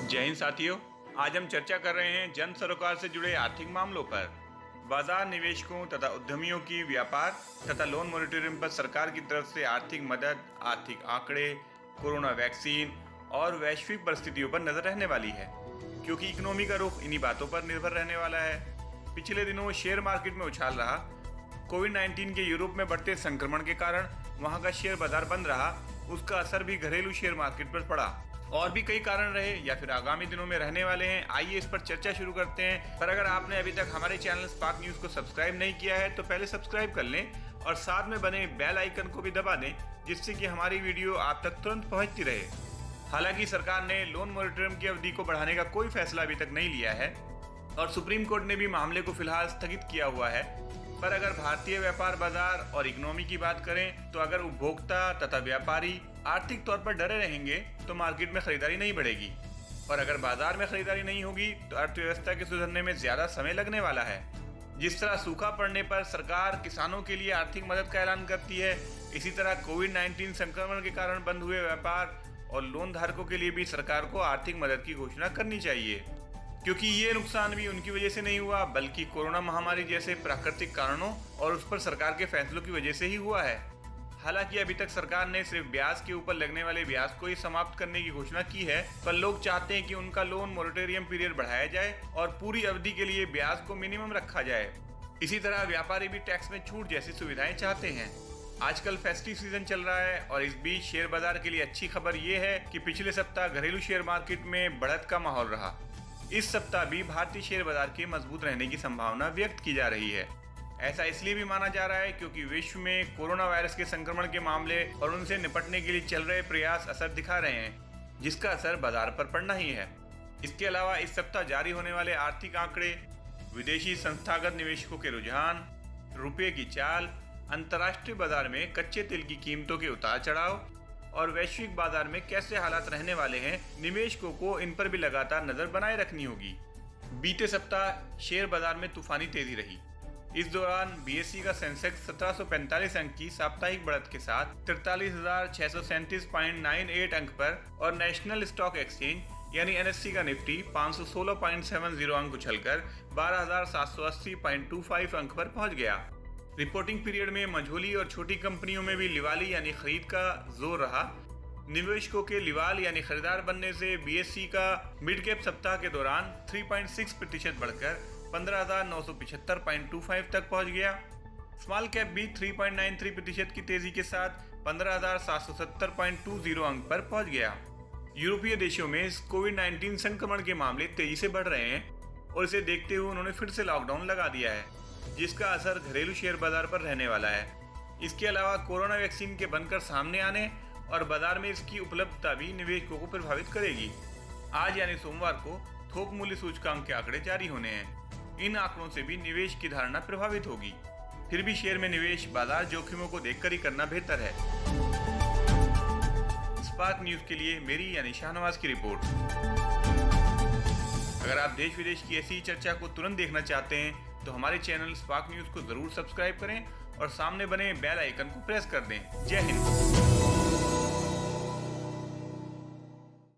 जय हिंद साथियों। आज हम चर्चा कर रहे हैं जन सरोकार से जुड़े आर्थिक मामलों पर। बाजार निवेशकों तथा उद्यमियों की व्यापार तथा लोन मॉनिटरिंग पर सरकार की तरफ से आर्थिक मदद, आर्थिक आंकड़े, कोरोना वैक्सीन और वैश्विक परिस्थितियों पर नजर रहने वाली है, क्योंकि इकोनॉमी का रुख इन्हीं बातों पर निर्भर रहने वाला है। पिछले दिनों शेयर मार्केट में उछाल रहा। कोविड-19 के यूरोप में बढ़ते संक्रमण के कारण वहां का शेयर बाजार बंद रहा। उसका असर भी घरेलू शेयर मार्केट पर पड़ा। और भी कई कारण रहे या फिर आगामी दिनों में रहने वाले हैं। आइए इस पर चर्चा शुरू करते हैं। पर अगर आपने अभी तक हमारे चैनल स्पार्क न्यूज को सब्सक्राइब नहीं किया है तो पहले सब्सक्राइब कर लें और साथ में बने बेल आइकन को भी दबा दें, जिससे कि हमारी वीडियो आप तक तुरंत पहुंचती रहे। हालांकि सरकार ने लोन मॉनिटरिंग की अवधि को बढ़ाने का कोई फैसला अभी तक नहीं लिया है और सुप्रीम कोर्ट ने भी मामले को फिलहाल स्थगित किया हुआ है। पर अगर भारतीय व्यापार बाजार और इकोनॉमी की बात करें तो अगर उपभोक्ता तथा व्यापारी आर्थिक तौर पर डरे रहेंगे तो मार्केट में खरीदारी नहीं बढ़ेगी, और अगर बाजार में खरीदारी नहीं होगी तो अर्थव्यवस्था के सुधरने में ज्यादा समय लगने वाला है। जिस तरह सूखा पड़ने पर सरकार किसानों के लिए आर्थिक मदद का ऐलान करती है, इसी तरह कोविड-19 संक्रमण के कारण बंद हुए व्यापार और लोन धारकों के लिए भी सरकार को आर्थिक मदद की घोषणा करनी चाहिए, क्योंकि ये नुकसान भी उनकी वजह से नहीं हुआ बल्कि कोरोना महामारी जैसे प्राकृतिक कारणों और उस पर सरकार के फैसलों की वजह से ही हुआ है। हालांकि अभी तक सरकार ने सिर्फ ब्याज के ऊपर लगने वाले ब्याज को ही समाप्त करने की घोषणा की है, पर लोग चाहते हैं कि उनका लोन मोरेटोरियम पीरियड बढ़ाया जाए और पूरी अवधि के लिए ब्याज को मिनिमम रखा जाए। इसी तरह व्यापारी भी टैक्स में छूट जैसी सुविधाएं चाहते हैं। आजकल फेस्टिव सीजन चल रहा है और इस बीच शेयर बाजार के लिए अच्छी खबर ये है कि पिछले सप्ताह घरेलू शेयर मार्केट में बढ़त का माहौल रहा। इस सप्ताह भी भारतीय शेयर बाजार के मजबूत रहने की संभावना व्यक्त की जा रही है। ऐसा इसलिए भी माना जा रहा है क्योंकि विश्व में कोरोना वायरस के संक्रमण के मामले और उनसे निपटने के लिए चल रहे प्रयास असर दिखा रहे हैं, जिसका असर बाजार पर पड़ना ही है। इसके अलावा इस सप्ताह जारी होने वाले आर्थिक आंकड़े, विदेशी संस्थागत निवेशकों के रुझान, रुपये की चाल, अंतर्राष्ट्रीय बाजार में कच्चे तेल की कीमतों के उतार चढ़ाव और वैश्विक बाजार में कैसे हालात रहने वाले हैं, निवेशकों को इन पर भी लगातार नजर बनाए रखनी होगी। बीते सप्ताह शेयर बाजार में तूफानी तेजी रही। इस दौरान बीएसई का सेंसेक्स 1745 अंक की साप्ताहिक बढ़त के साथ 43,637.98 अंक पर और नेशनल स्टॉक एक्सचेंज यानी एनएससी का निफ्टी 516.70 अंक उछलकर 12,780.25 अंक पर पहुंच गया। रिपोर्टिंग पीरियड में मझोली और छोटी कंपनियों में भी लिवाली यानी खरीद का जोर रहा। निवेशकों के लिवाल यानी खरीदार बनने से बीएसई का मिड कैप सप्ताह के दौरान 3.6% बढ़कर 15,975.25 तक पहुंच गया। स्मॉल कैप भी 3.93% की तेजी के साथ 15,770.20 अंक पर पहुंच गया। यूरोपीय देशों में कोविड-19 संक्रमण के मामले तेजी से बढ़ रहे हैं और इसे देखते हुए उन्होंने फिर से लॉकडाउन लगा दिया है, जिसका असर घरेलू शेयर बाजार पर रहने वाला है। इसके अलावा कोरोना वैक्सीन के बनकर सामने आने और बाजार में इसकी उपलब्धता भी निवेशकों को प्रभावित करेगी। आज यानी सोमवार को थोक मूल्य सूचकांक के आंकड़े जारी होने हैं। इन आंकड़ों से भी निवेश की धारणा प्रभावित होगी। फिर भी शेयर में निवेश बाजार जोखिमों को देखकर ही करना बेहतर है। स्पार्क न्यूज के लिए मेरी यानी शाहनवाज की रिपोर्ट। अगर आप देश विदेश की ऐसी चर्चा को तुरंत देखना चाहते हैं तो हमारे चैनल स्पार्क न्यूज को जरूर सब्सक्राइब करें और सामने बने बेल आइकन को प्रेस कर दें। जय हिंद।